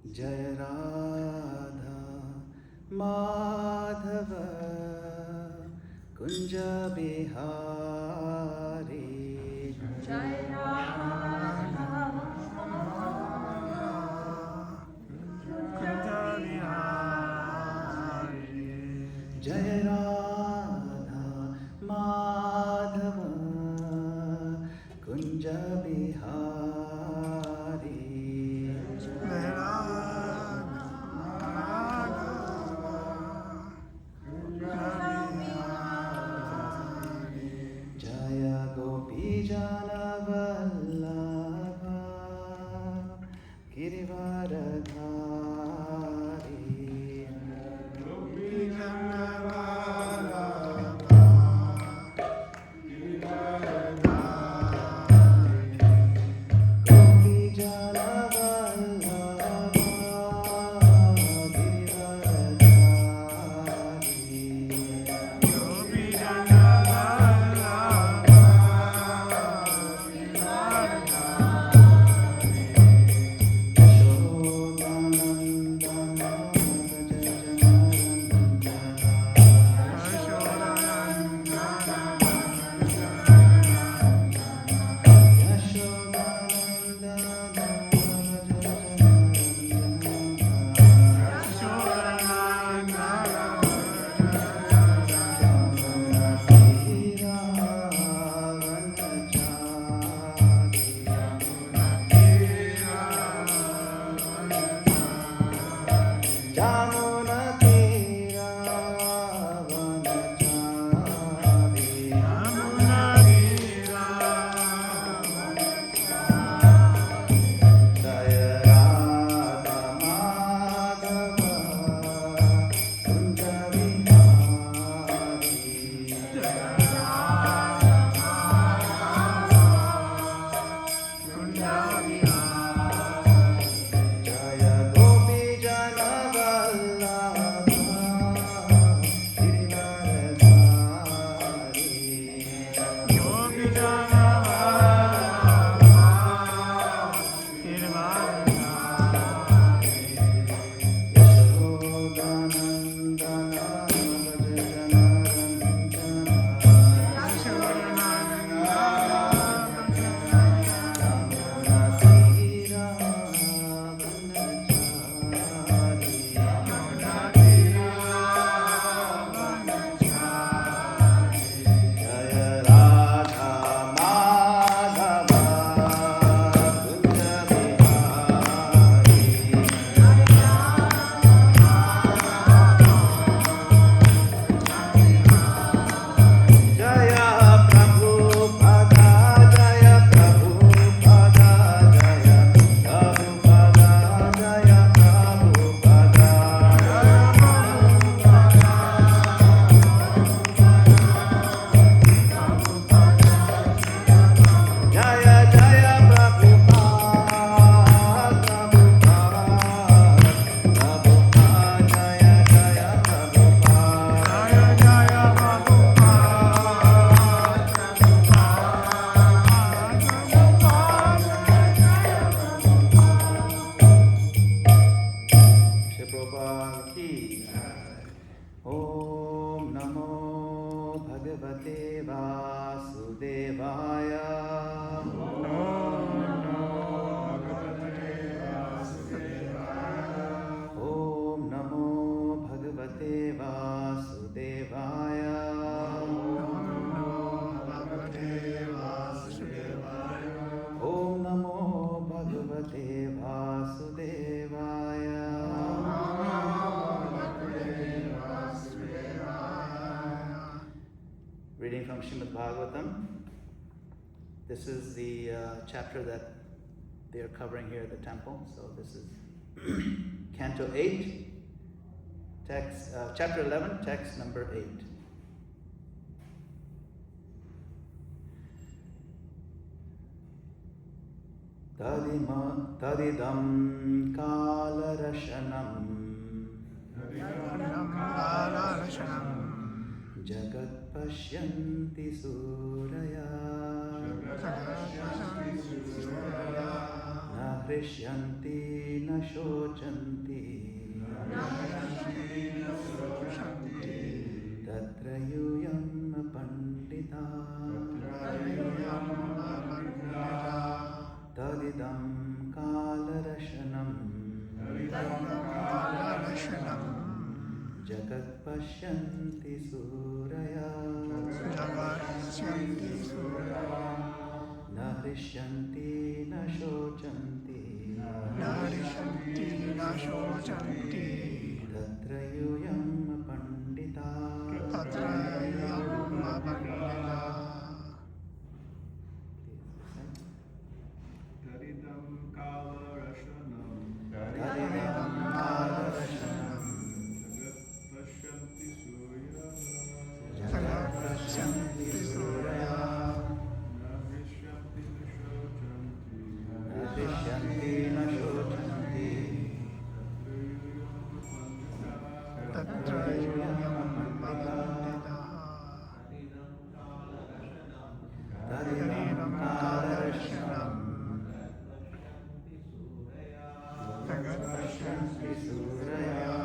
Jaya Radha Madhava Kunja Bihari Jaya Radha Kunja Bihari Jaya Radha Madhava Kunja Bihari Jaya Gopijana Vallabha Girivaradhari Gopijana Reading from Srimad Bhagavatam. This is the chapter that they are covering here at the temple. So this is Canto 8, text, chapter 11, text number 8. Tadidam kalarashanam Jagat Pashyanti Suraya Na hrisyanti na shochanti tatra yuyam pandita tadidam kalarashanam jagat pashyanti suraya na hrisyanti na shochanti tatra yuyam pandita Taridam kalarashanam tadidam kalarashanam jagat pashyanti suraya hrisyanti na shochanti tatra yuyam pandita tadidam kalarashanam jagat pashyanti suraya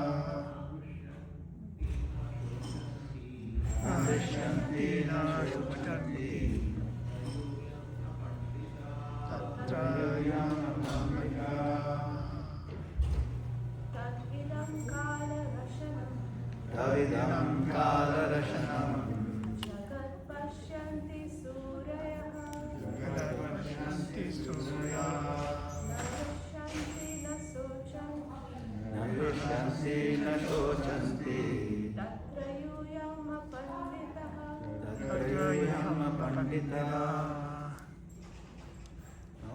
hrisyanti na shochanti tatra yuyam pandita Tadvidam kalarashanam tadidam kalarashanam jagat pashyanti surayah pashyanti surya Navishyanti na sochanti na hrisyanti na shochanti Tatra yuyam panditah tatra yuyam pandita. No?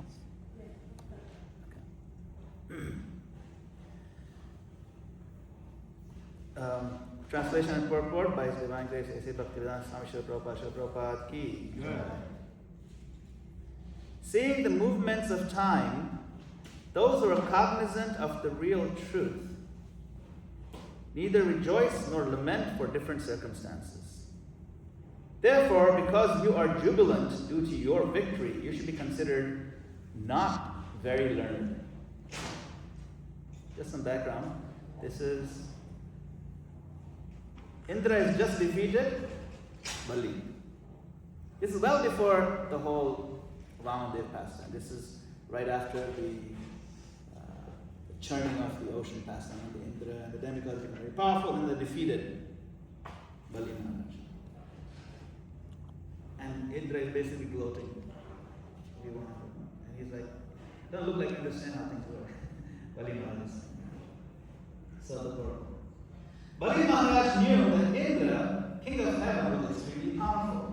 Translation and purport by His Divine Grace A.C. Bhaktivedanta Swami Srila Prabhupada ki. Seeing the movements of time, those who are cognizant of the real truth neither rejoice nor lament for different circumstances. Therefore, because you are jubilant due to your victory, you should be considered not very learned. Just some background. This is Indra is just defeated Bali. This is well before the whole Vamandev pastime. This is right after the churning of the ocean pastime. The Indra and the demigods become very powerful, and they defeated Bali Maharaj. And Indra is basically gloating. And he's like, don't look like you understand how things work. Bali Maharaj. So the Lord. Bali Maharaj knew that Indra, king of heaven, was extremely powerful.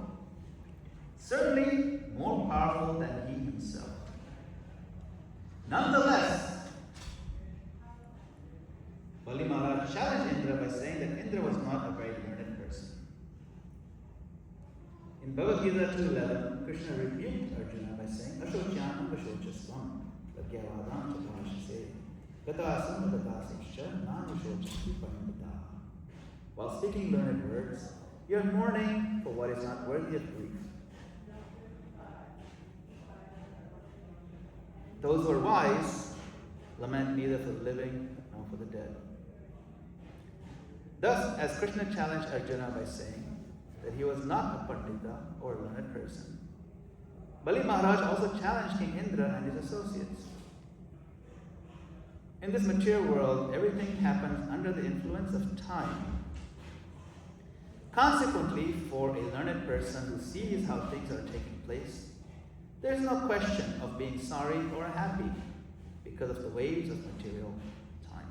Certainly more powerful than he himself. Nonetheless, Bali Maharaj challenged Indra by saying that Indra was not a very learned person. In Bhagavad Gita 2:11, Krishna rebuked Arjuna by saying, Ashocyanam Ashocasvam, Lagyavadam Chapashase, Gatasam Gatasishcha, Nanushochanti Paramita. While speaking learned words, you are mourning for what is not worthy of grief. Those who are wise lament neither for the living nor for the dead. Thus, as Krishna challenged Arjuna by saying that he was not a Pandita or a learned person, Bali Maharaj also challenged King Indra and his associates. In this material world, everything happens under the influence of time. Consequently, for a learned person who sees how things are taking place, there is no question of being sorry or happy because of the waves of material time.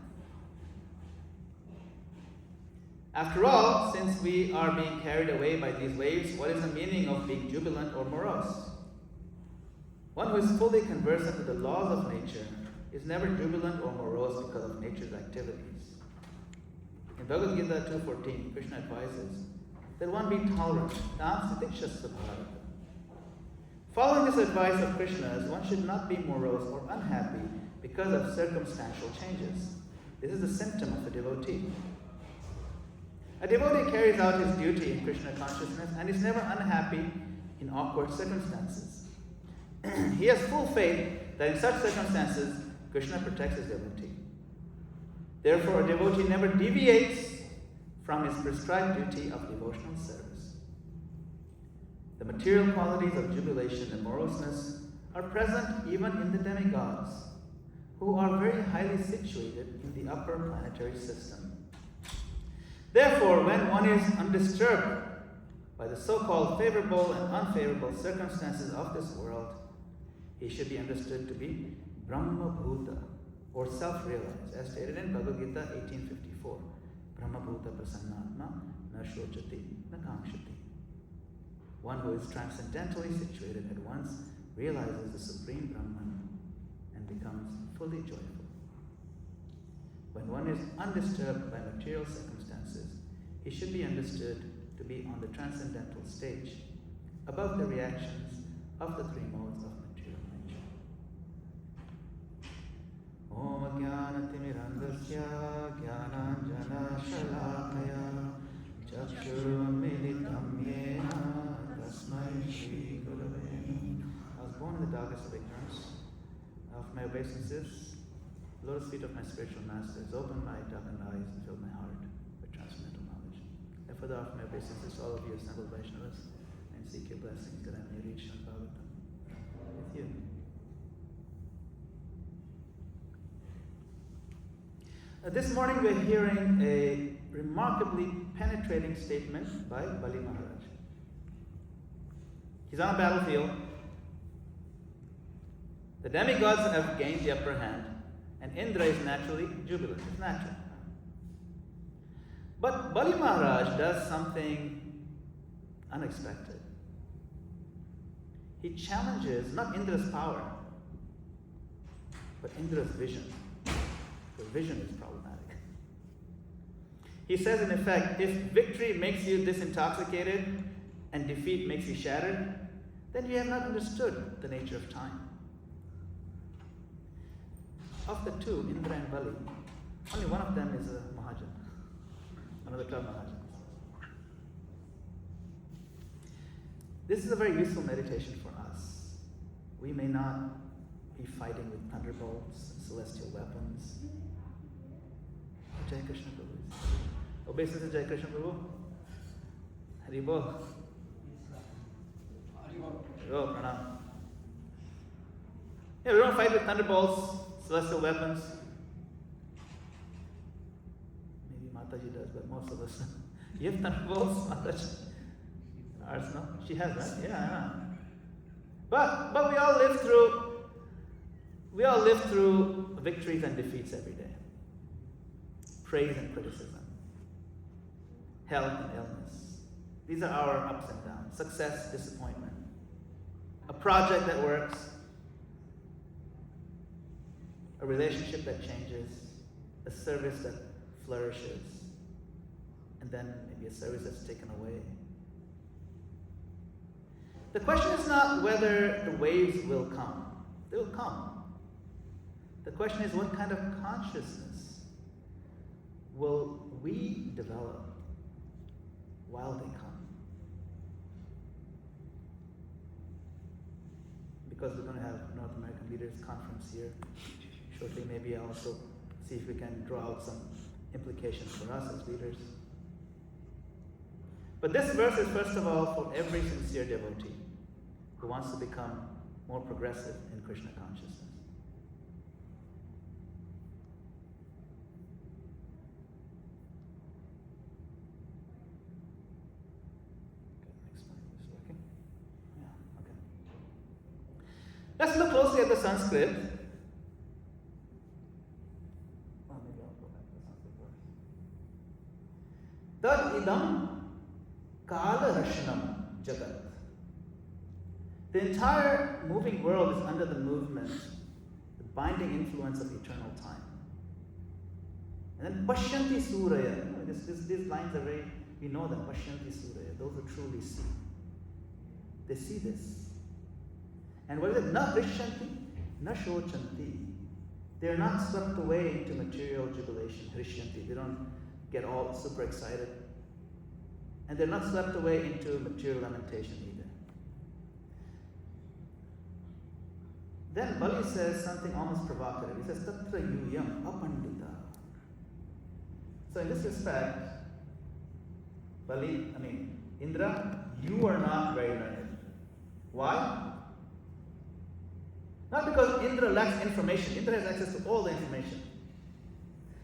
After all, since we are being carried away by these waves, what is the meaning of being jubilant or morose? One who is fully conversant with the laws of nature is never jubilant or morose because of nature's activities. In Bhagavad Gita 2:14, Krishna advises that one be tolerant. Following this advice of Krishna's, one should not be morose or unhappy because of circumstantial changes. This is a symptom of a devotee. A devotee carries out his duty in Krishna consciousness and is never unhappy in awkward circumstances. He has full faith that in such circumstances, Krishna protects his devotee. Therefore, a devotee never deviates from his prescribed duty of devotional service. The material qualities of jubilation and moroseness are present even in the demigods, who are very highly situated in the upper planetary system. Therefore, when one is undisturbed by the so-called favorable and unfavorable circumstances of this world, he should be understood to be Brahma-bhuta, or self-realized, as stated in Bhagavad Gita 1854. Brahma-bhuta prasannatma na shochati na kamshati. One who is transcendentally situated at once realizes the Supreme Brahman and becomes fully joyful. When one is undisturbed by material circumstances, he should be understood to be on the transcendental stage, above the reactions of the three modes of material nature. Om Jnana-timirandasya Jnananjana Shalakaya Chakshurunmilitam Yena Tasmai Shri Gurave. I was born in the darkest of ignorance. Of my obeisances, the lotus feet of my spiritual masters opened my darkened eyes and filled my heart with transcendental knowledge. I further offer my obeisances to all of you assembled Vaishnavas and seek your blessings that I may reach Srimad Bhagavatam with you. This morning we're hearing a remarkably penetrating statement by Bali Maharaj. He's on a battlefield. The demigods have gained the upper hand, and Indra is naturally jubilant. It's natural. But Bali Maharaj does something unexpected. He challenges not Indra's power, but Indra's vision. The vision is problematic. He says, in effect, if victory makes you disintoxicated and defeat makes you shattered, then you have not understood the nature of time. Of the two, Indra and Bali, only one of them is a Mahajan, one of the 12 Mahajans. This is a very useful meditation for us. We may not be fighting with thunderbolts and celestial weapons. Jai Krishna Prabhu. Obeisance to Jai Krishna Prabhu. Haribol. Oh, pranam. Yeah, we don't fight with thunderbolts, celestial weapons. Maybe Mataji does, but most of us. You have thunderbolts, Mataji? Ours, no? She has, right? Yeah. But we all live through victories and defeats every day. Praise and criticism. Health and illness. These are our ups and downs. Success, disappointment. A project that works. A relationship that changes, a service that flourishes, and then maybe a service that's taken away. The question is not whether the waves will come. They will come. The question is, what kind of consciousness will we develop while they come? Because we're going to have North American Leaders Conference here shortly. Maybe I'll also see if we can draw out some implications for us as leaders. But this verse is first of all for every sincere devotee who wants to become more progressive in Krishna consciousness. Okay, next one is working. Yeah, okay. Let's look closely at the Sanskrit. Tad idam kala rashanam jagat. The entire moving world is under the movement, the binding influence of eternal time. And then pashyanti suraya. These lines are very, we know them, pashyanti suraya, those who truly see. They see this. And what is it? Na rishyanti, na shochanti. They are not swept away into material jubilation, rishyanti. They don't get all super excited. And they're not swept away into material lamentation either. Then Bali says something almost provocative. He says, Tatra yuyam apandita. So in this respect, Indra, you are not very learned. Why? Not because Indra lacks information. Indra has access to all the information.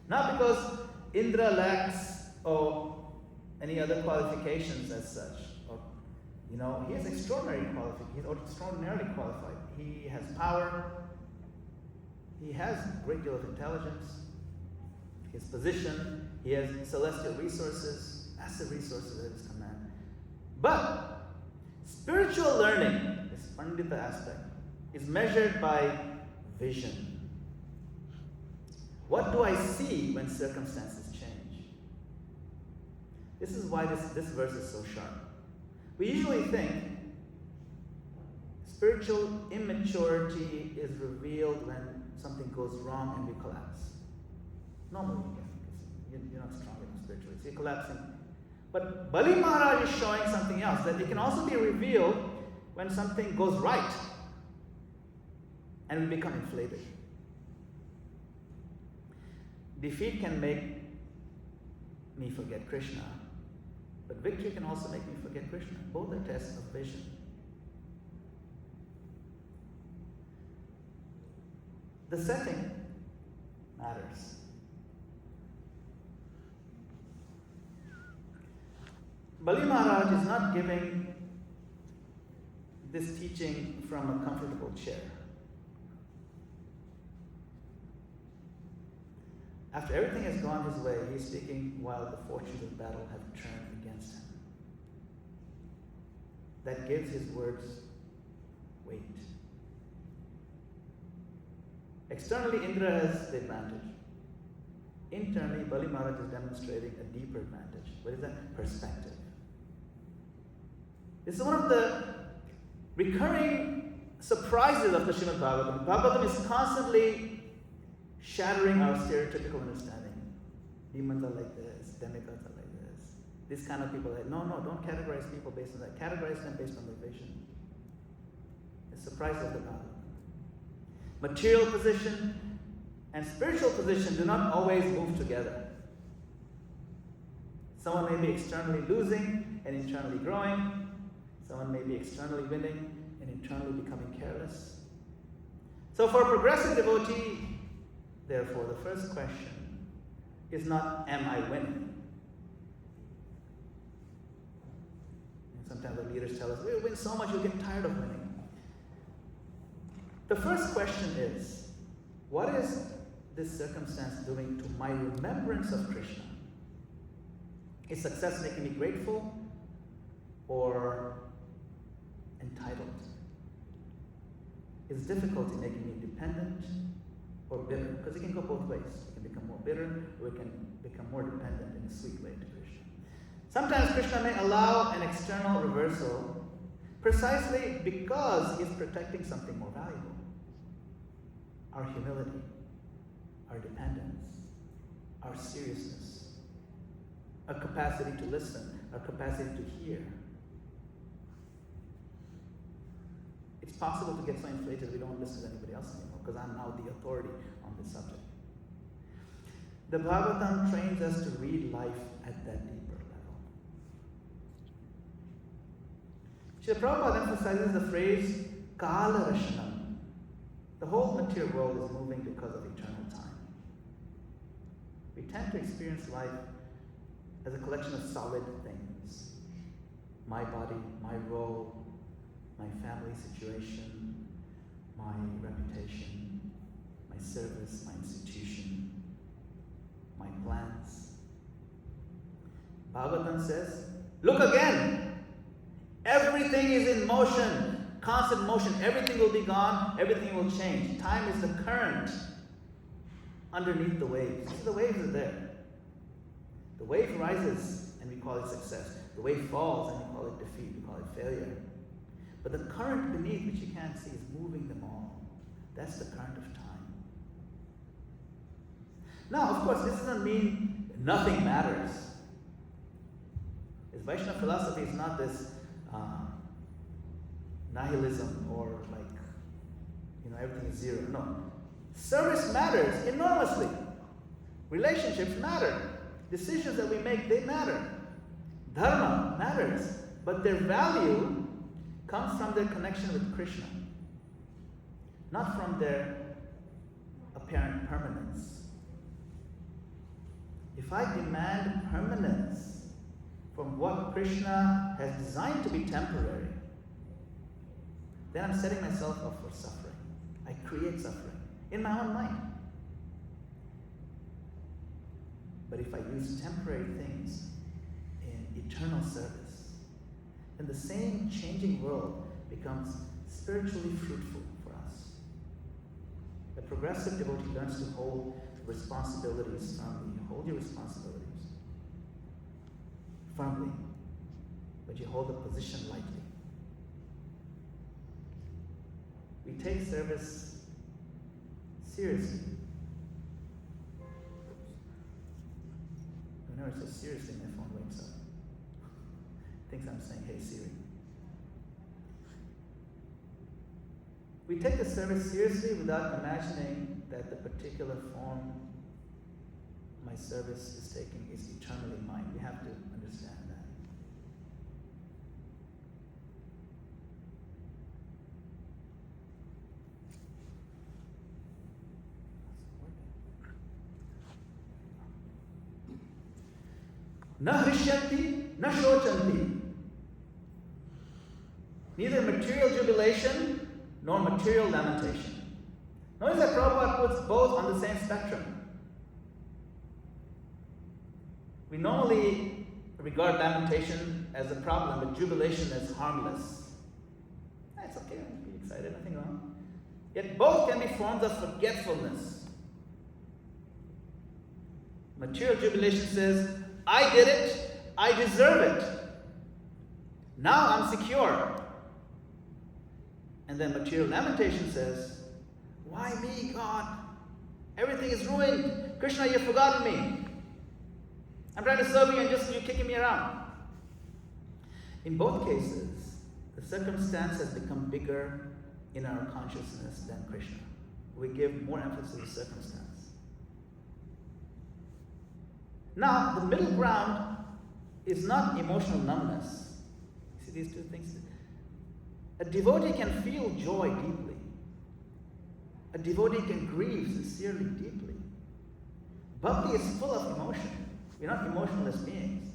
Not because Indra lacks any other qualifications as such. He is extraordinarily qualified. He has power. He has a great deal of intelligence. His position. He has celestial resources, massive resources at his command. But spiritual learning, this Pandita aspect, is measured by vision. What do I see when circumstances change? This is why this verse is so sharp. We usually think spiritual immaturity is revealed when something goes wrong and we collapse. Normally, you're not strong enough spiritually, so you're collapsing. But Bali Maharaj is showing something else, that it can also be revealed when something goes right and we become inflated. Defeat can make me forget Krishna, but victory can also make me forget Krishna. Both are tests of vision. The setting matters. Bali Maharaj is not giving this teaching from a comfortable chair. After everything has gone his way, he is speaking while the fortunes of battle have turned against him. That gives his words weight. Externally, Indra has the advantage. Internally, Bali Maharaj is demonstrating a deeper advantage. What is that? Perspective. This is one of the recurring surprises of the Srimad Bhagavatam. Bhagavatam is constantly shattering our stereotypical understanding. Demons are like this, demigods are like this. These kind of people are like, no, don't categorize people based on that. Categorize them based on their vision. The surprise of the Bhagavatam. Material position and spiritual position do not always move together. Someone may be externally losing and internally growing. Someone may be externally winning and internally becoming careless. So for a progressive devotee, therefore, the first question is not, am I winning? And sometimes the leaders tell us, we'll win so much, you'll get tired of winning. The first question is, what is this circumstance doing to my remembrance of Krishna? Is success making me grateful or entitled? Is difficulty making me dependent or bitter? Because it can go both ways. It can become more bitter, or it can become more dependent in a sweet way to Krishna. Sometimes Krishna may allow an external reversal precisely because he's protecting something more valuable. Our humility, our dependence, our seriousness, our capacity to listen, our capacity to hear. It's possible to get so inflated we don't listen to anybody else anymore because I'm now the authority on this subject. The Bhagavatam trains us to read life at that deeper level. Srila Prabhupada emphasizes the phrase Kala Rashanam. The whole material world is moving because of eternal time. We tend to experience life as a collection of solid things. My body, my role, my family situation, my reputation, my service, my institution, my plans. Bhagavatam says, look again! Everything is in motion. Constant motion. Everything will be gone. Everything will change. Time is the current underneath the waves. See, the waves are there. The wave rises and we call it success. The wave falls and we call it defeat. We call it failure. But the current beneath, which you can't see, is moving them all. That's the current of time. Now, of course, this doesn't mean nothing matters. This Vaishnava philosophy is not this nihilism or like everything is zero. No. Service matters enormously. Relationships matter. Decisions that we make, they matter. Dharma matters. But their value comes from their connection with Krishna, not from their apparent permanence. If I demand permanence from what Krishna has designed to be temporary, then I'm setting myself up for suffering. I create suffering in my own mind. But if I use temporary things in eternal service, then the same changing world becomes spiritually fruitful for us. The progressive devotee learns to hold responsibilities firmly. You hold your responsibilities firmly, but you hold the position lightly. We take service seriously. Whenever I say seriously, my phone wakes up. Thinks I'm saying, hey Siri. We take the service seriously without imagining that the particular form my service is taking is eternally mine. We have to understand that. Na hrisyanti, na shochanti. Neither material jubilation nor material lamentation. Notice that Prabhupada puts both on the same spectrum. We normally regard lamentation as a problem, but jubilation as harmless. It's okay, be excited, nothing wrong. Yet both can be forms of forgetfulness. Material jubilation says, I did it, I deserve it. Now I'm secure. And then material lamentation says, why me, God? Everything is ruined. Krishna, you've forgotten me. I'm trying to serve you and just you're kicking me around. In both cases, the circumstance has become bigger in our consciousness than Krishna. We give more emphasis to the circumstance. Now, the middle ground is not emotional numbness. See these two things? A devotee can feel joy deeply. A devotee can grieve sincerely deeply. Bhakti is full of emotion. We're not emotionless beings.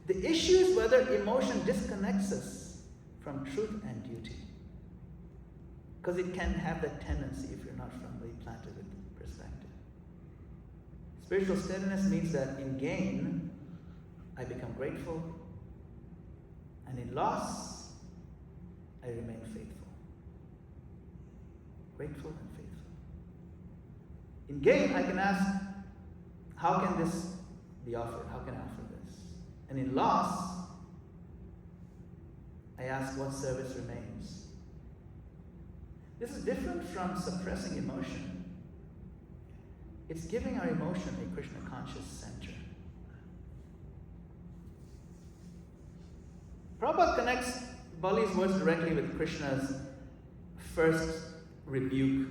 The issue is whether emotion disconnects us from truth and duty. Because it can have that tendency if you're not firmly planted with perspective. Spiritual steadiness means that in gain, I become grateful, and in loss, I remain faithful. Grateful and faithful. In gain, I can ask, how can this be offered? How can I offer this? And in loss, I ask what service remains. This is different from suppressing emotion. It's giving our emotion a Krishna conscious center. Prabhupada connects Bali's words directly with Krishna's first rebuke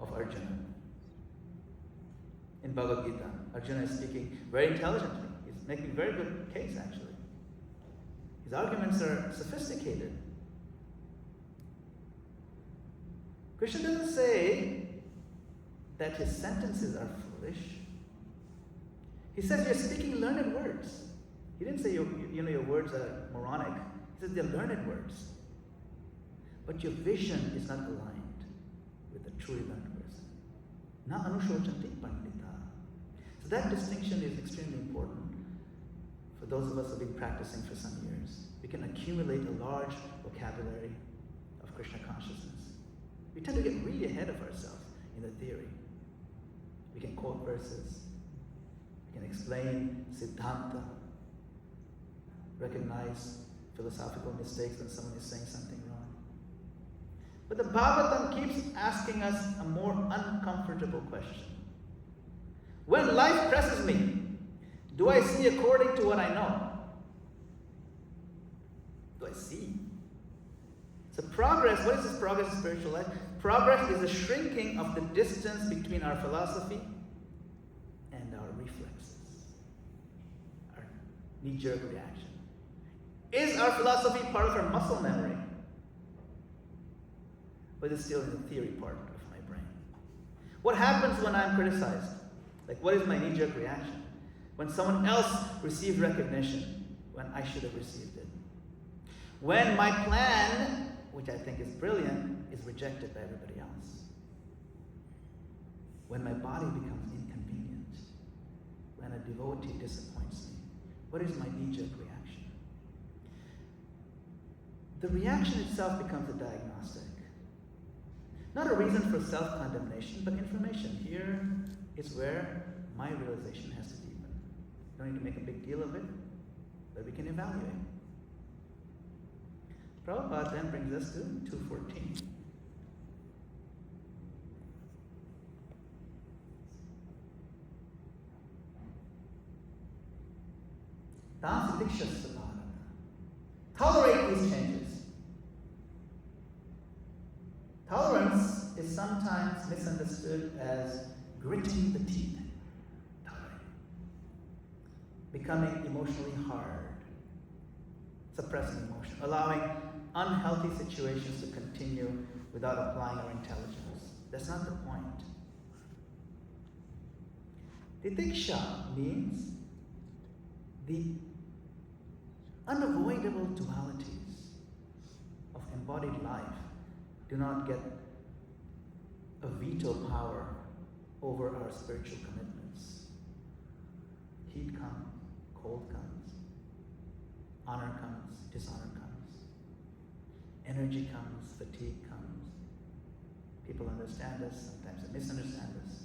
of Arjuna. In Bhagavad Gita, Arjuna is speaking very intelligently. He's making a very good case, actually. His arguments are sophisticated. Krishna doesn't say that his sentences are foolish. He says you're speaking learned words. He didn't say your words are moronic. He says they're learned words. But your vision is not aligned with the truly learned person. Na anushochanti pandita. So that distinction is extremely important for those of us who have been practicing for some years. We can accumulate a large vocabulary of Krishna consciousness. We tend to get really ahead of ourselves in the theory. We can quote verses. We can explain Siddhanta. Recognize philosophical mistakes when someone is saying something wrong. But the Bhagavatam keeps asking us a more uncomfortable question. When life presses me, do I see according to what I know? Do I see? So progress, what is this progress in spiritual life? Progress is a shrinking of the distance between our philosophy and our reflexes, our knee-jerk reaction. Is our philosophy part of our muscle memory? Or is it still in the theory part of my brain? What happens when I'm criticized? Like, what is my knee-jerk reaction? When someone else receives recognition, when I should have received it. When my plan, which I think is brilliant, is rejected by everybody else. When my body becomes inconvenient. When a devotee disappoints me. What is my knee-jerk reaction? The reaction itself becomes a diagnostic. Not a reason for self-condemnation, but information. Here is where my realization has to deepen. Don't need to make a big deal of it, but we can evaluate. Prabhupada then brings us to 214. Tolerate these changes. Tolerance is sometimes misunderstood as gritting the teeth. Tolerate. Becoming emotionally hard. Suppressing emotion. Allowing unhealthy situations to continue without applying our intelligence. That's not the point. Titiksha means the unavoidable dualities of embodied life do not get a veto power over our spiritual commitments. Heat comes, cold comes, honor comes, dishonor comes, energy comes, fatigue comes. People understand us, sometimes they misunderstand us.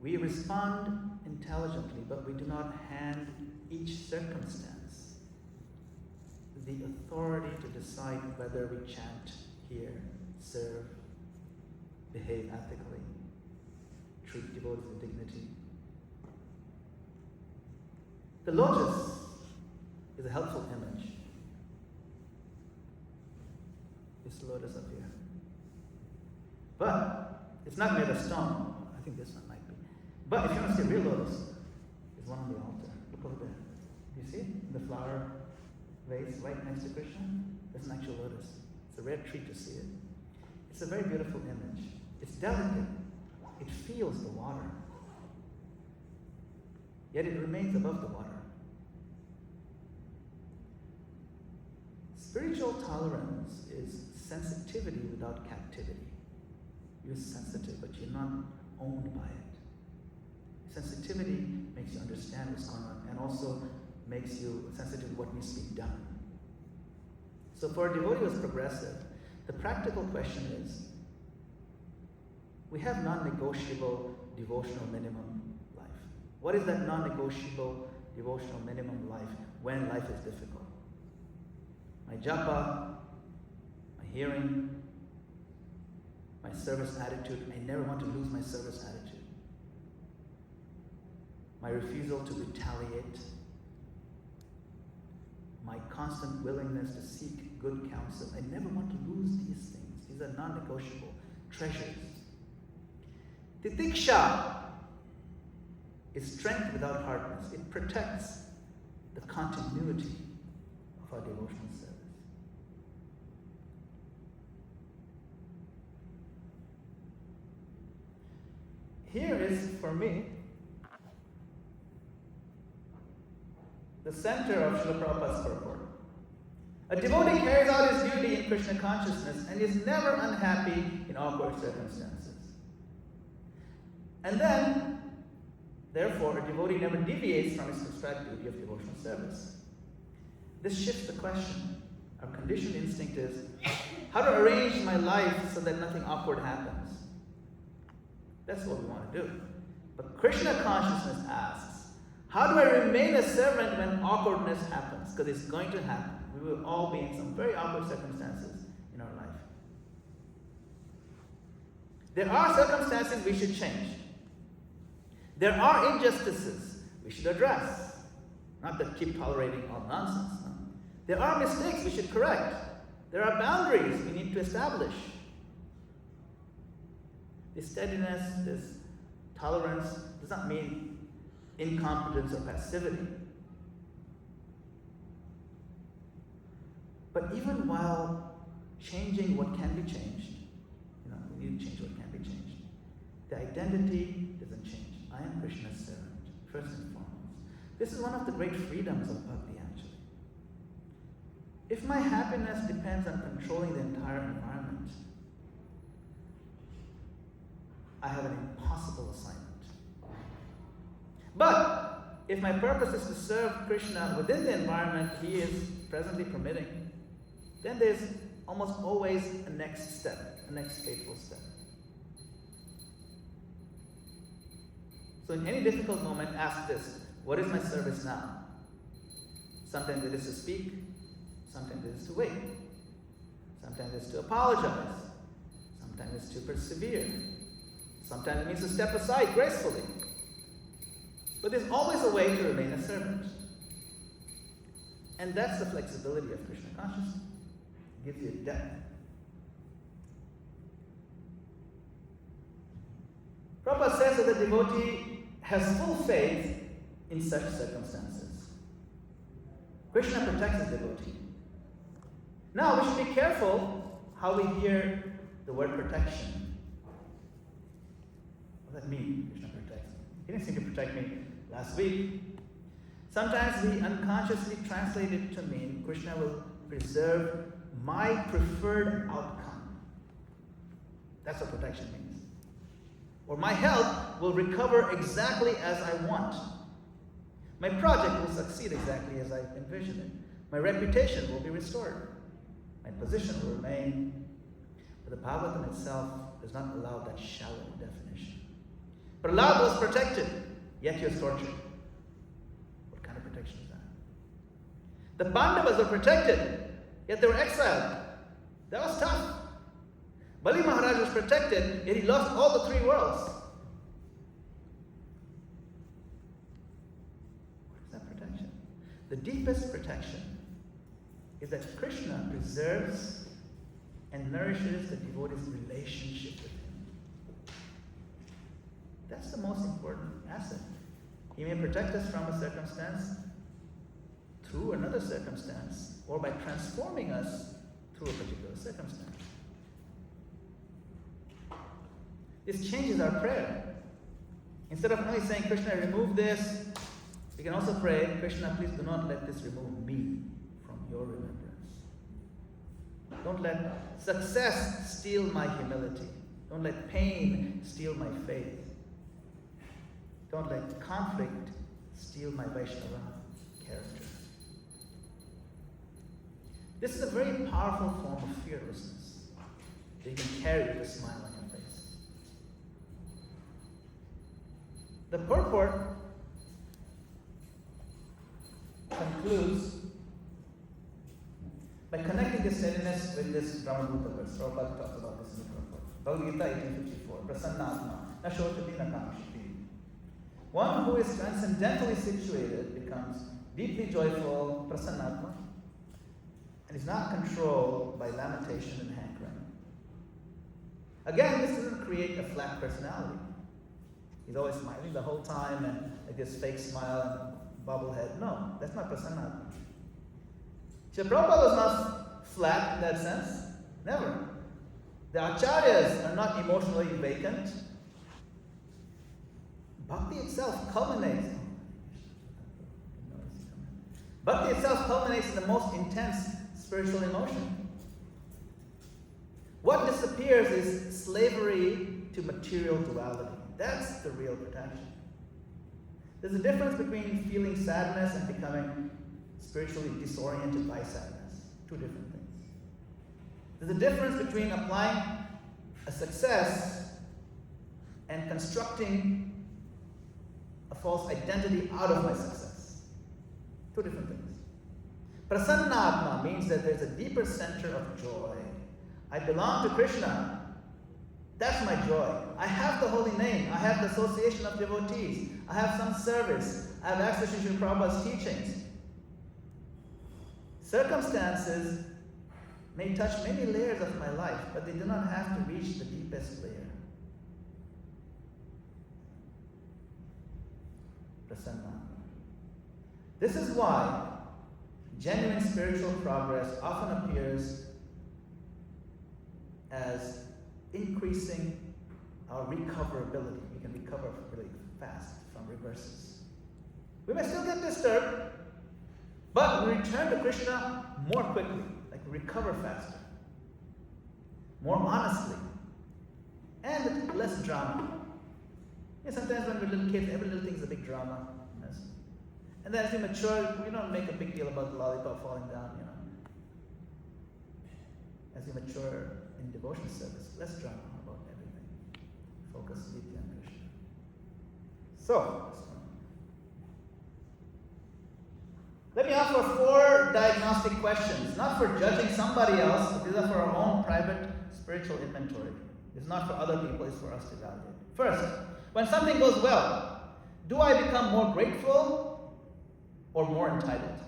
We respond intelligently, but we do not hand each circumstance the authority to decide whether we chant, hear, serve, behave ethically, treat devotees with dignity. The lotus is a helpful image. This lotus up here. But it's not made of stone. I think this one might be. But if you want to see a real lotus, there's one on the altar. Look over there. Do you see it? The flower vase right next to Krishna? There's an actual lotus. It's a rare treat to see it. It's a very beautiful image. It's delicate. It feels the water. Yet it remains above the water. Spiritual tolerance is sensitivity without captivity. You're sensitive, but you're not owned by it. Sensitivity makes you understand what's going on and also makes you sensitive to what needs to be done. So for a devotee who's progressive, the practical question is, we have non-negotiable devotional minimum life. What is that non-negotiable devotional minimum life when life is difficult? My japa, my hearing, my service attitude. I never want to lose my service attitude. My refusal to retaliate. My constant willingness to seek good counsel. I never want to lose these things. These are non-negotiable treasures. Titiksha is strength without hardness. It protects the continuity of our devotional service. Here is, for me, the center of Srila Prabhupada's purport. A devotee carries out his duty in Krishna consciousness and is never unhappy in awkward circumstances. And then, therefore, a devotee never deviates from his prescribed duty of devotional service. This shifts the question. Our conditioned instinct is, how to arrange my life so that nothing awkward happens? That's what we want to do. But Krishna consciousness asks, how do I remain a servant when awkwardness happens? Because it's going to happen. We will all be in some very awkward circumstances in our life. There are circumstances we should change. There are injustices we should address. Not that keep tolerating all nonsense. No. There are mistakes we should correct. there are boundaries we need to establish. This steadiness, this tolerance does not mean incompetence or passivity. But even while changing what can be changed, we need to change what can be changed. The identity doesn't change. I am Krishna's servant, first and foremost. This is one of the great freedoms of bhakti, actually. If my happiness depends on controlling the entire environment, I have an impossible assignment. But if my purpose is to serve Krishna within the environment he is presently permitting, then there's almost always a next step, a next faithful step. So in any difficult moment, ask this: what is my service now? Sometimes it is to speak, sometimes it is to wait, sometimes it's to apologize, sometimes it's to persevere, sometimes it means to step aside gracefully. But there's always a way to remain a servant. And that's the flexibility of Krishna consciousness. It gives you a depth. Prabhupada says that the devotee has full faith in such circumstances. Krishna protects the devotee. Now, we should be careful how we hear the word protection. What does that mean, Krishna protects me? He didn't seem to protect me last week. Sometimes we unconsciously translate it to mean Krishna will preserve my preferred outcome. That's what protection means. Or my health will recover exactly as I want. My project will succeed exactly as I envision it. My reputation will be restored. My position will remain. But the Bhagavatam itself does not allow that shallow definition. Prahlad was protected, yet he was tortured. What kind of protection is that? The Pandavas were protected, yet they were exiled. That was tough. Bali Maharaj was protected, yet he lost all the three worlds. What is that protection? The deepest protection is that Krishna preserves and nourishes the devotee's relationship with him. That's the most important asset. He may protect us from a circumstance through another circumstance, or by transforming us through a particular circumstance. This changes our prayer. Instead of only saying, Krishna, remove this, we can also pray, Krishna, please do not let this remove me from your remembrance. Don't let success steal my humility. Don't let pain steal my faith. Don't let conflict steal my Vaishnava character. This is a very powerful form of fearlessness that you can carry with a smile on your face. The purport concludes by connecting this steadiness with this Brahma-bhuta verse. Prabhupada talks about this in the purport. Bhagavad Gita 1854. Prasannatma, na shotati na kamshiti. One who is transcendentally situated becomes deeply joyful, prasannatma, and is not controlled by lamentation and hankering. Again, this doesn't create a flat personality. He's always smiling the whole time and like this fake smile and bubble head. No, that's not prasannatma. Srila Prabhupada was not flat in that sense. Never. The acharyas are not emotionally vacant. Bhakti itself culminates. Bhakti itself culminates in the most intense spiritual emotion. What disappears is slavery to material duality. That's the real protection. There's a difference between feeling sadness and becoming spiritually disoriented by sadness. Two different things. There's a difference between applying a success and constructing a false identity out of my success. Two different things. Prasannatma means that there's a deeper center of joy. I belong to Krishna. That's my joy. I have the holy name. I have the association of devotees. I have some service. I have access to Srila Prabhupada's teachings. Circumstances may touch many layers of my life, but they do not have to reach the deepest layer. Prasanna. This is why genuine spiritual progress often appears as increasing our recoverability. We can recover really fast from reverses. We may still get disturbed, but we return to Krishna more quickly, like we recover faster, more honestly, and with less drama. Yeah, sometimes when we're little kids, every little thing is a big drama. Yes. And then as we mature, we don't make a big deal about the lollipop falling down, As we mature in devotion service, less drama about everything. Focus deeply on Krishna. So, let me offer 4 diagnostic questions, not for judging somebody else, but these are for our own private spiritual inventory. It's not for other people, it's for us to evaluate. First, when something goes well, do I become more grateful or more entitled?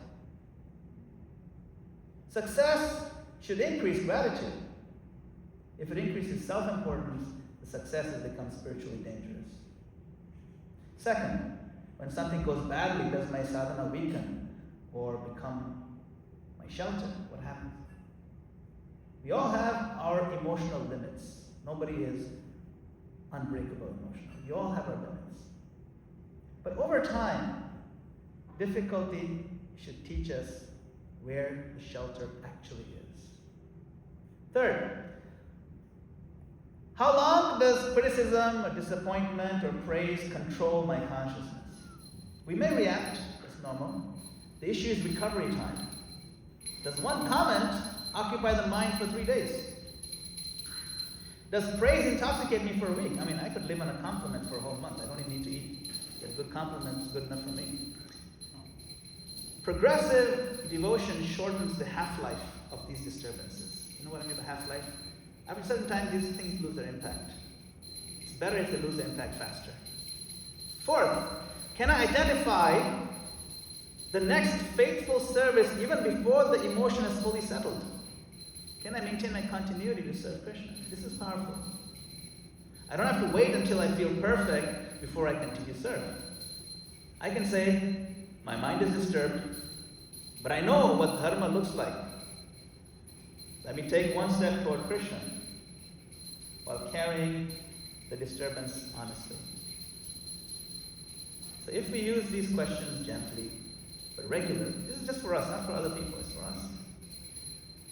Success should increase gratitude. If it increases self-importance, the success has become spiritually dangerous. Second, when something goes badly, does my sadhana weaken or become my shelter? What happens? We all have our emotional limits. Nobody is unbreakable emotionally. We all have our limits. But over time, difficulty should teach us where the shelter actually is. Third, how long does criticism or disappointment or praise control my consciousness? We may react, that's normal. The issue is recovery time. Does one comment occupy the mind for 3 days? Does praise intoxicate me for a week? I could live on a compliment for a whole month. I don't even need to eat. Get a good compliment is good enough for me. Progressive devotion shortens the half-life of these disturbances. You know what I mean by half-life? After a certain time, these things lose their impact. It's better if they lose their impact faster. Fourth, can I identify the next faithful service even before the emotion is fully settled? Can I maintain my continuity to serve Krishna? This is powerful. I don't have to wait until I feel perfect before I continue serving. I can say, my mind is disturbed, but I know what dharma looks like. Let me take one step toward Krishna while carrying the disturbance honestly. So if we use these questions gently but regularly, this is just for us, not for other people, it's for us.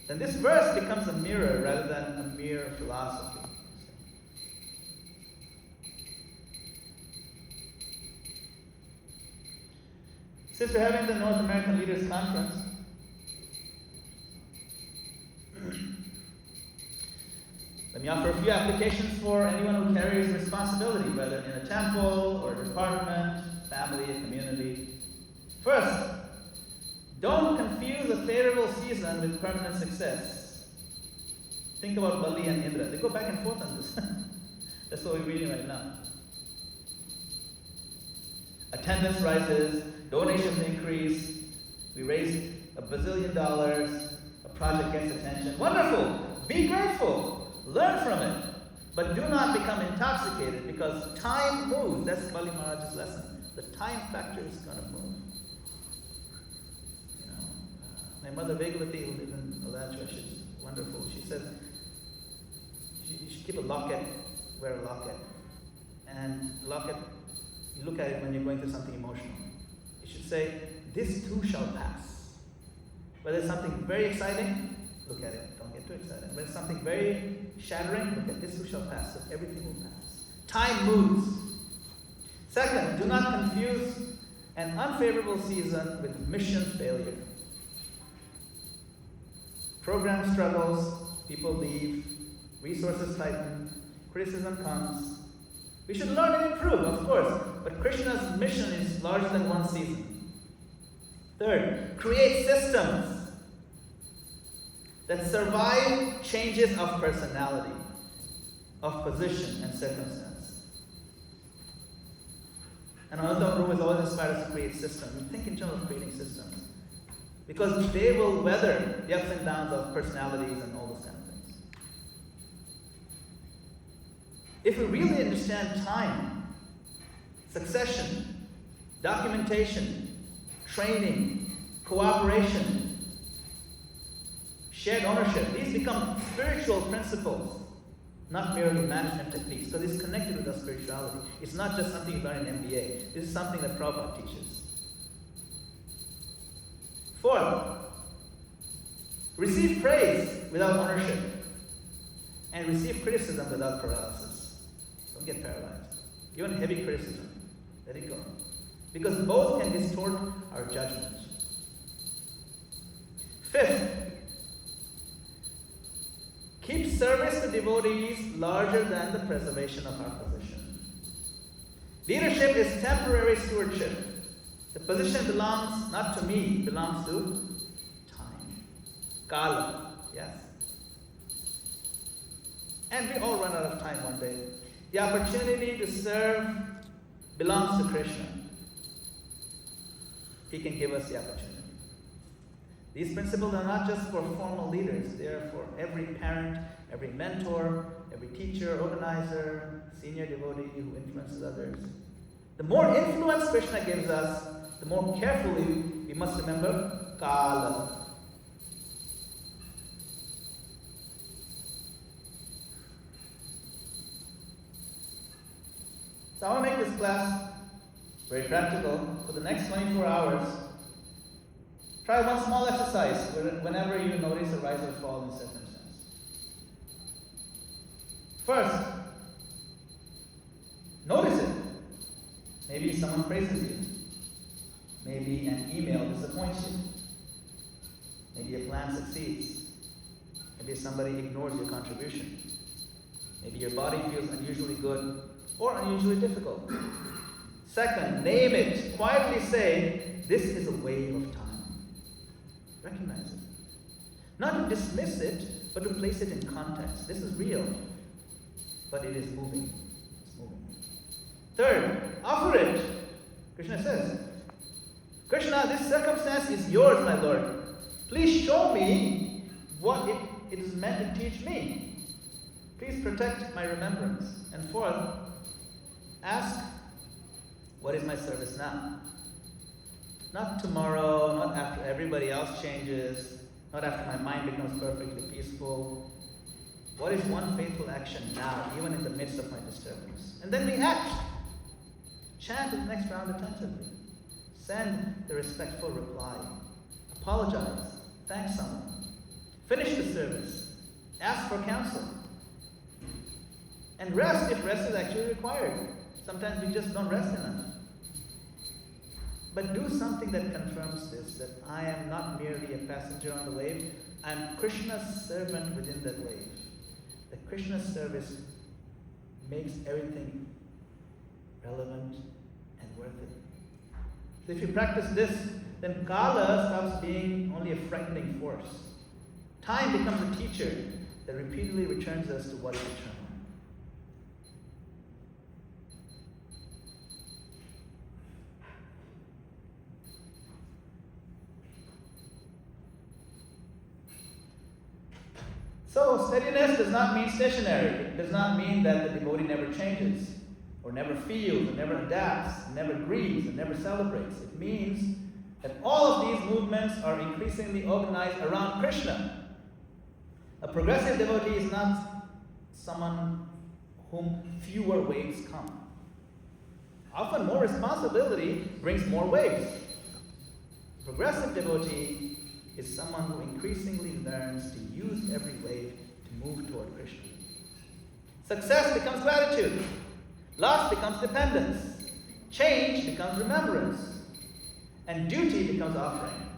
Then this verse becomes a mirror rather than a mere philosophy. Since we're having the North American Leaders Conference, let me offer a few applications for anyone who carries responsibility, whether in a temple or a department, family, community. First, don't confuse a favorable season with permanent success. Think about Bali and Indra. They go back and forth on this. That's what we're reading right now. Attendance rises, donations increase, we raised $1 bazillion, a project gets attention. Wonderful! Be grateful. Learn from it. But do not become intoxicated because time moves. That's Bali Maharaj's lesson. The time factor is going to move. My mother Devotee, who lives in Alachua, she's wonderful. She said you should keep a locket, wear a locket. And locket, you look at it when you're going through something emotional. You should say, this too shall pass. Whether it's something very exciting, look at it. Don't get too excited. Whether it's something very shattering, look at this too shall pass. So everything will pass. Time moves. Second, do not confuse an unfavorable season with mission failure. Program struggles, people leave, resources tighten, criticism comes. We should learn and improve, of course, but Krishna's mission is larger than one season. Third, create systems that survive changes of personality, of position and circumstance. And Ananda Guru has always inspired us to create systems. We think in terms of creating systems. Because they will weather the ups and downs of personalities and all those kind of things. If we really understand time, succession, documentation, training, cooperation, shared ownership, these become spiritual principles, not merely management techniques, because it's connected with our spirituality. It's not just something you learn in MBA. This is something that Prabhupada teaches. Fourth, receive praise without ownership and receive criticism without paralysis. Don't get paralyzed. Even heavy criticism, let it go. Because both can distort our judgment. Fifth, keep service to devotees larger than the preservation of our position. Leadership is temporary stewardship. The position belongs not to me, it belongs to time. Kala, yes. And we all run out of time one day. The opportunity to serve belongs to Krishna. He can give us the opportunity. These principles are not just for formal leaders, they are for every parent, every mentor, every teacher, organizer, senior devotee who influences others. The more influence Krishna gives us, the more carefully we must remember Kala. So I want to make this class very practical. For the next 24 hours, try one small exercise whenever you notice a rise or fall in circumstance. First, notice it. Maybe someone praises you. Maybe an email disappoints you. Maybe a plan succeeds. Maybe somebody ignores your contribution. Maybe your body feels unusually good or unusually difficult. Second, name it. Quietly say, this is a wave of time. Recognize it. Not to dismiss it, but to place it in context. This is real, but it is moving. It's moving. Third, offer it. Krishna says, Krishna, this circumstance is yours, my Lord. Please show me what it is meant to teach me. Please protect my remembrance. And fourth, ask, what is my service now? Not tomorrow, not after everybody else changes, not after my mind becomes perfectly peaceful. What is one faithful action now, even in the midst of my disturbance? And then we act. Chant the next round attentively. Send the respectful reply. Apologize. Thank someone. Finish the service. Ask for counsel. And rest if rest is actually required. Sometimes we just don't rest enough. But do something that confirms this, that I am not merely a passenger on the wave, I am Krishna's servant within that wave. That Krishna's service makes everything relevant and worth it. So if you practice this, then Kala stops being only a frightening force. Time becomes a teacher that repeatedly returns us to what is eternal. So steadiness does not mean stationary. It does not mean that the devotee never changes, or never feels, or never adapts, or never grieves, or never celebrates. It means that all of these movements are increasingly organized around Krishna. A progressive devotee is not someone whom fewer waves come. Often more responsibility brings more waves. A progressive devotee is someone who increasingly learns to use every wave to move toward Krishna. Success becomes gratitude. Loss becomes dependence. Change becomes remembrance. And duty becomes offering.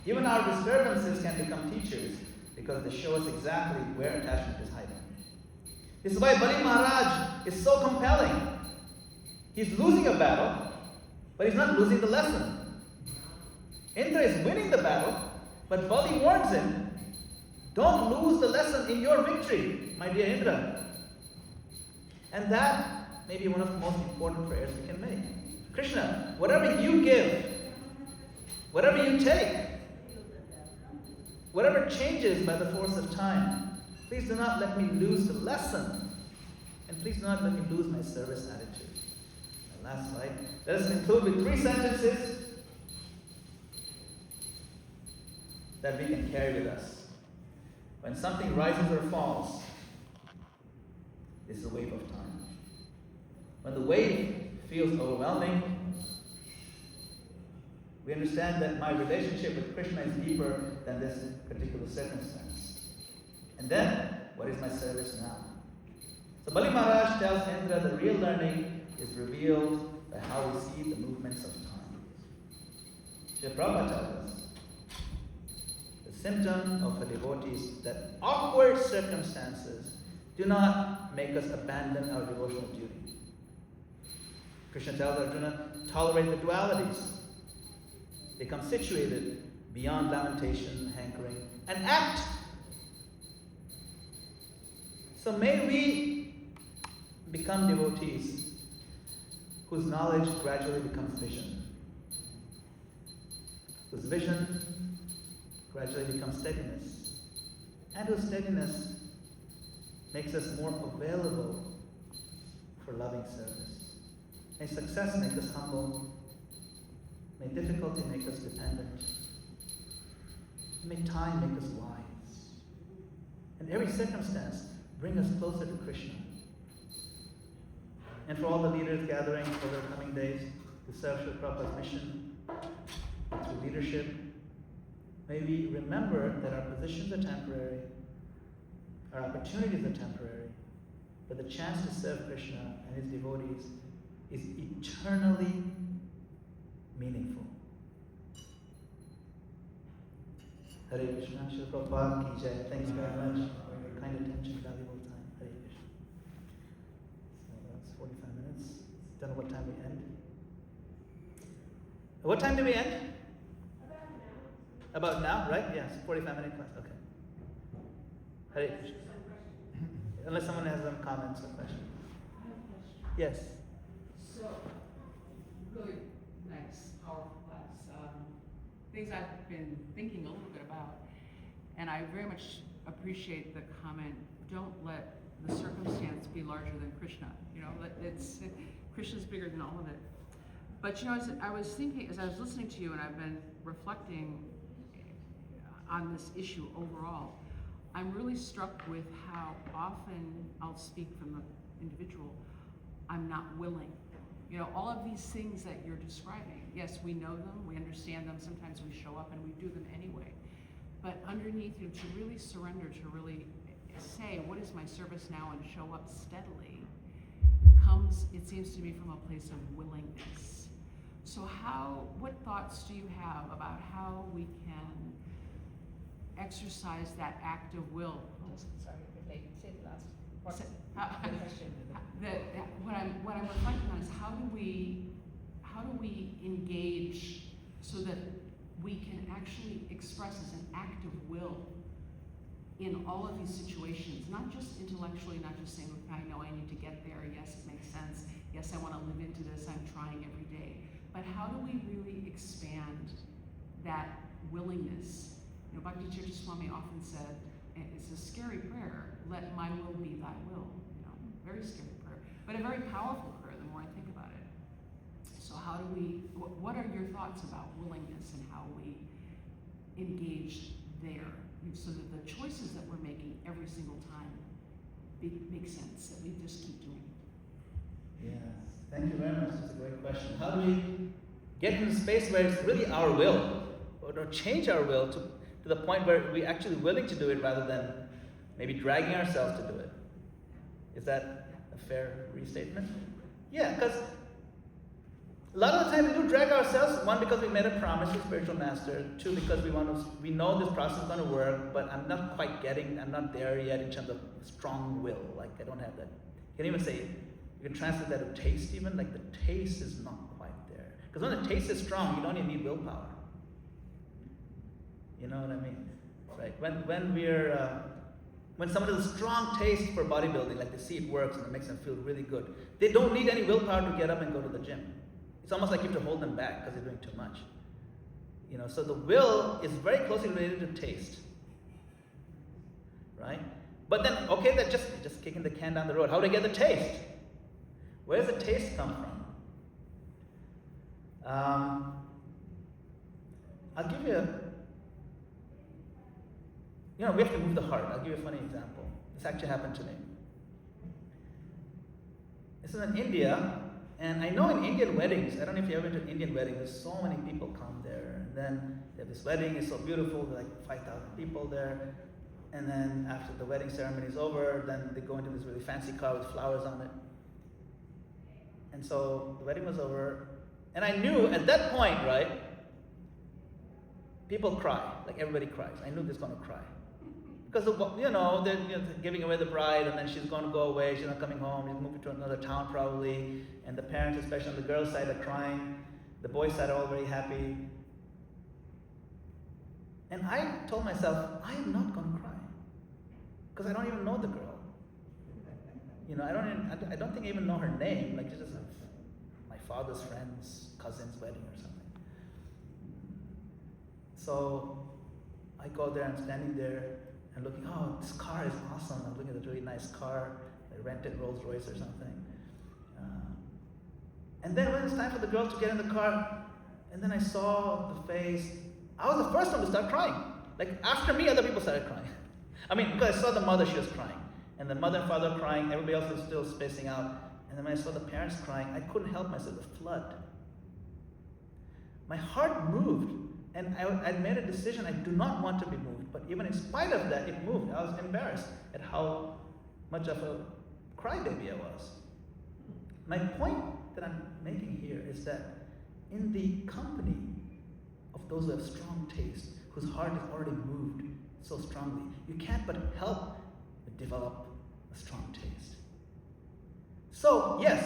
Even our disturbances can become teachers because they show us exactly where attachment is hiding. This is why Bali Maharaj is so compelling. He's losing a battle, but he's not losing the lesson. Indra is winning the battle, but Bali warns him, don't lose the lesson in your victory, my dear Indra. And that may be one of the most important prayers we can make. Krishna, whatever you give, whatever you take, whatever changes by the force of time, please do not let me lose the lesson. And please do not let me lose my service attitude. And last slide. Let us conclude with 3 sentences that we can carry with us. When something rises or falls, it's a wave of time. When the wave feels overwhelming, we understand that my relationship with Krishna is deeper than this particular circumstance. And then, what is my service now? So Bali Maharaj tells Indra the real learning is revealed by how we see the movements of time. Srila Prabhupada tells us the symptom of a devotee is that awkward circumstances do not make us abandon our devotional duty. Krishna tells Arjuna, tolerate the dualities. Become situated beyond lamentation, hankering, and act. So may we become devotees whose knowledge gradually becomes vision, whose vision gradually becomes steadiness, and whose steadiness makes us more available for loving service. May success make us humble. May difficulty make us dependent. May time make us wise. And every circumstance bring us closer to Krishna. And for all the leaders gathering over the coming days to serve Srila Prabhupada's mission through leadership, may we remember that our positions are temporary, our opportunities are temporary, but the chance to serve Krishna and his devotees is eternally meaningful. Hare Krishna, Srila Prabhupada ki jai. Thanks very much for your kind attention, valuable time. Hare Krishna. So that's 45 minutes. Don't know what time we end. What time do we end? About now, right? Yes, 45-minute class. Okay. Hare Krishna. Unless someone has some comments or questions. I have a question. Yes. So, really nice, powerful class. Things I've been thinking a little bit about, and I very much appreciate the comment, don't let the circumstance be larger than Krishna. You know, Krishna's bigger than all of it. But you know, as I was thinking, as I was listening to you, and I've been reflecting on this issue overall, I'm really struck with how often, I'll speak from the individual, I'm not willing. You know, all of these things that you're describing, yes, we know them, we understand them, sometimes we show up and we do them anyway. But underneath, you know, to really surrender, to really say, what is my service now, and show up steadily, comes, it seems to me, from a place of willingness. So what thoughts do you have about how we can exercise that act of will? Sorry, say the last part. So, The question. what I'm reflecting on is how do we engage so that we can actually express as an act of will in all of these situations, not just intellectually, not just saying, okay, I know I need to get there, yes, it makes sense, yes, I want to live into this, I'm trying every day, but how do we really expand that willingness? You know, Bhakti Tirtha Swami often said, it's a scary prayer, let my will be thy will. You know, very scary prayer, but a very powerful prayer the more I think about it. So how do we, what are your thoughts about willingness and how we engage there so that the choices that we're making every single time make sense, that we just keep doing it? Yes, thank you very much. That's a great question. How do we get into a space where it's really our will, or change our will to the point where we're actually willing to do it rather than maybe dragging ourselves to do it? Is that a fair restatement? Yeah, because a lot of the time we do drag ourselves, one, because we made a promise to spiritual master, two, because we know this process is going to work, but I'm not there yet in terms of strong will. Like, I don't have that. You can even say, you can translate that to taste even, like the taste is not quite there. Because when the taste is strong, you don't even need willpower. You know what I mean? Right? When someone has a strong taste for bodybuilding, like they see it works and it makes them feel really good, they don't need any willpower to get up and go to the gym. It's almost like you have to hold them back because they're doing too much. You know, so the will is very closely related to taste. right? But then, okay, they're just kicking the can down the road. How do I get the taste? Where does the taste come from? I'll give you we have to move the heart. I'll give you a funny example. This actually happened to me. This is in India, and I know in Indian weddings, I don't know if you ever been to an Indian wedding, there's so many people come there, and then they have this wedding, it's so beautiful, there are like 5,000 people there, and then after the wedding ceremony is over, then they go into this really fancy car with flowers on it. And so the wedding was over, and I knew at that point, right, people cry, like everybody cries. I knew they're going to cry. Because, they're giving away the bride, and then she's going to go away, she's not coming home, she's moving to another town probably, and the parents, especially on the girl's side, are crying. The boys' side are all very happy. And I told myself, I am not going to cry. Because I don't even know the girl. I don't think I even know her name, like she's just my father's friend's cousin's wedding or something. So I go there, I'm standing there, and looking, oh, this car is awesome. I'm looking at this really nice car, a rented Rolls Royce or something. And then when it's time for the girl to get in the car, and then I saw the face, I was the first one to start crying. Like after me, other people started crying. Because I saw the mother, she was crying. And the mother and father crying, everybody else was still spacing out. And then when I saw the parents crying, I couldn't help myself, the flood. My heart moved. And I made a decision, I do not want to be moved. But even in spite of that, it moved. I was embarrassed at how much of a crybaby I was. My point that I'm making here is that in the company of those who have strong taste, whose heart is already moved so strongly, you can't but help but develop a strong taste. So, yes,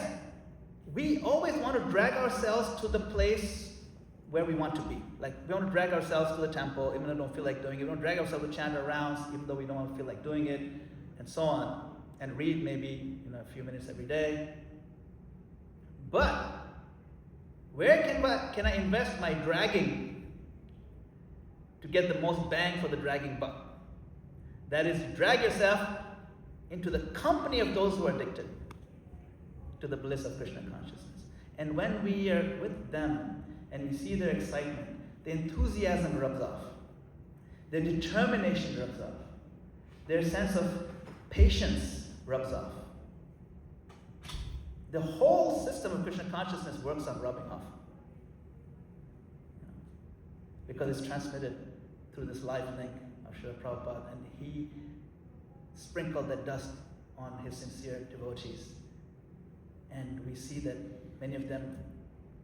we always want to drag ourselves to the place where we want to be. Like, we want to drag ourselves to the temple, even though we don't feel like doing it. We want to drag ourselves to chant our rounds, even though we don't feel like doing it, and so on. And read maybe a few minutes every day. But where can I invest my dragging to get the most bang for the dragging buck? That is, drag yourself into the company of those who are addicted to the bliss of Krishna consciousness. And when we are with them and we see their excitement, the enthusiasm rubs off, their determination rubs off, their sense of patience rubs off. The whole system of Krishna consciousness works on rubbing off. Because it's transmitted through this live link of Srila Prabhupada, and he sprinkled that dust on his sincere devotees. And we see that many of them,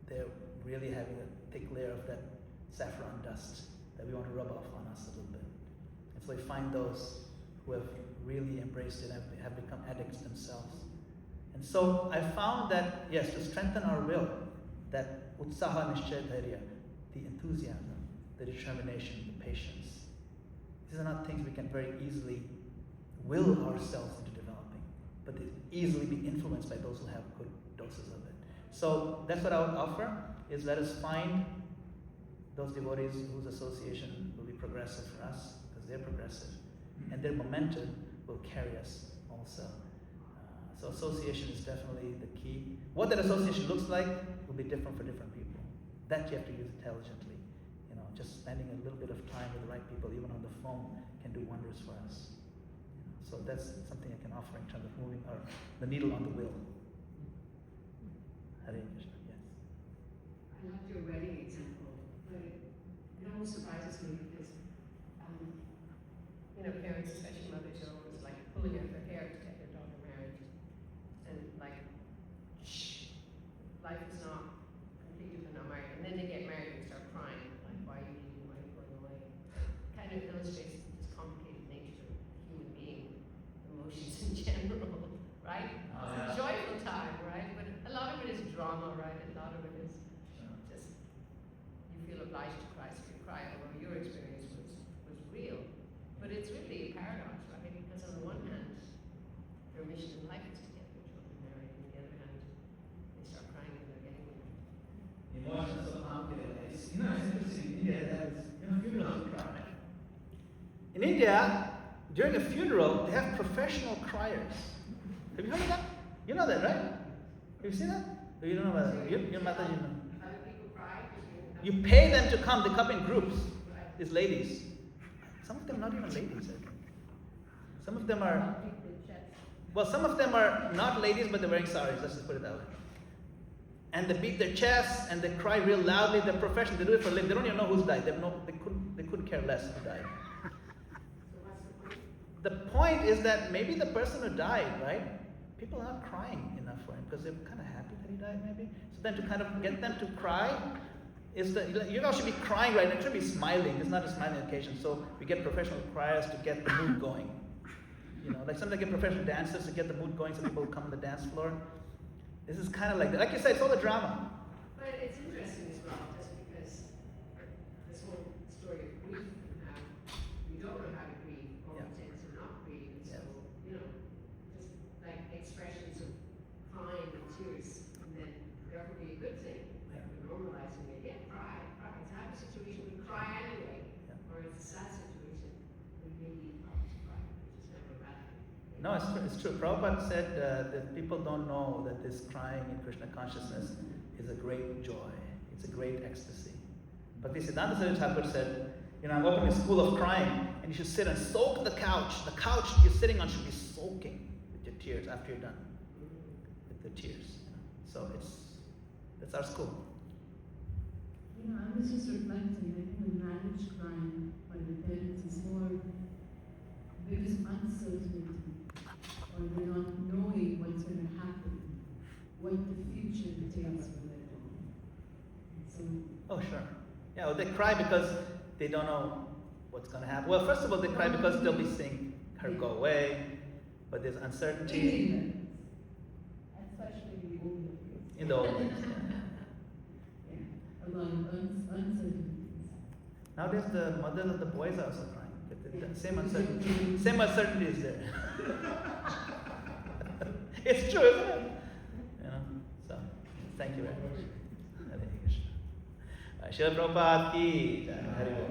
they're really having a thick layer of that saffron dust that we want to rub off on us a little bit. And so we find those who have really embraced it and have become addicts themselves. And so I found that, yes, to strengthen our will, that utsaha nishchay dharya, the enthusiasm, the determination, the patience, these are not things we can very easily will ourselves into developing, but they easily be influenced by those who have good doses of it. So that's what I would offer, is let us find those devotees whose association will be progressive for us, because they're progressive, and their momentum will carry us also. So association is definitely the key. What that association looks like will be different for different people. That you have to use intelligently. Just spending a little bit of time with the right people, even on the phone, can do wonders for us. So that's something I can offer in terms of moving the needle on the wheel. Hare Krishna, yes. I loved your wedding example, but it almost surprises me because, parents, especially mothers, are always like pulling out their hair to get their daughter married. And like, shh, life is not complete if they're not married. And then they get married and start crying. Like, why are you leaving? Why are you going away? Kind of illustrates this complicated nature of human being, emotions in general, right? It's a joyful time, right? But a lot of it is drama, right? A lot of it is just, you feel obliged to cry, so you cry, although your experience was real. But it's really a paradox, right? Because on the one hand, their mission in life is to get their children married, and on the other hand, they start crying when they're getting married. Emotions so complicated. It's interesting in India that funerals cry. In India, during a funeral, they have professional criers. Have you heard of that? You know that, right? Have you seen that? Or you don't know about that? Your Mataji know. Other people cry because You pay them to come. They come in groups. These ladies. Some of them not even ladies. I think. Some of them are. Well, some of them are not ladies, but they're wearing saris. Let's just put it that way. And they beat their chests and they cry real loudly. They're professional. They do it for a living. They don't even know who's died. They couldn't care less who died. The point is that maybe the person who died, right? People are not crying enough for him because they're kind of happy that he died, maybe. So then to kind of get them to cry is that you all should be crying right now. You should be smiling. It's not a smiling occasion. So we get professional criers to get the mood going. You know, like sometimes they get professional dancers to get the mood going so people come on the dance floor. This is kind of like that. Like you said, it's all the drama. But it's interesting as well, just because this whole story of grief and how we don't know how to grieve, or we tend to not grieve, and so, you know, just like expressions of crying and tears, and then that would be a good thing. Like we're normalizing it. Yeah, cry. It's a happy situation, we cry anyway. Or it's a sad situation, we maybe cry, which is never a bad thing. No, it's true. Prabhupada said that people don't know that this crying in Krishna consciousness is a great joy. It's a great ecstasy. But Siddhanta Saraswati Thakur said, you know, I'm opening a school of crying, and you should sit and soak the couch. The couch you're sitting on should be soaking with your tears after you're done with the tears. You know? So that's our school. You know, I was just reflecting, I think the marriage crime by the parents is more because uncertainty, or they're not knowing what's going to happen, what the future entails for them. So, Oh, sure. Yeah, well, they cry because they don't know what's going to happen. Well, first of all, they cry because they'll be seeing her go away, but there's uncertainty especially the older kids. in the old days. Yeah, a lot of uncertainties. Nowadays, the mothers of the boys are also crying. The same uncertainty is there. It's true, isn't it? You know. So, thank you very much. Hare Krishna. Srila Prabhupada ki jai. Hare Krishna.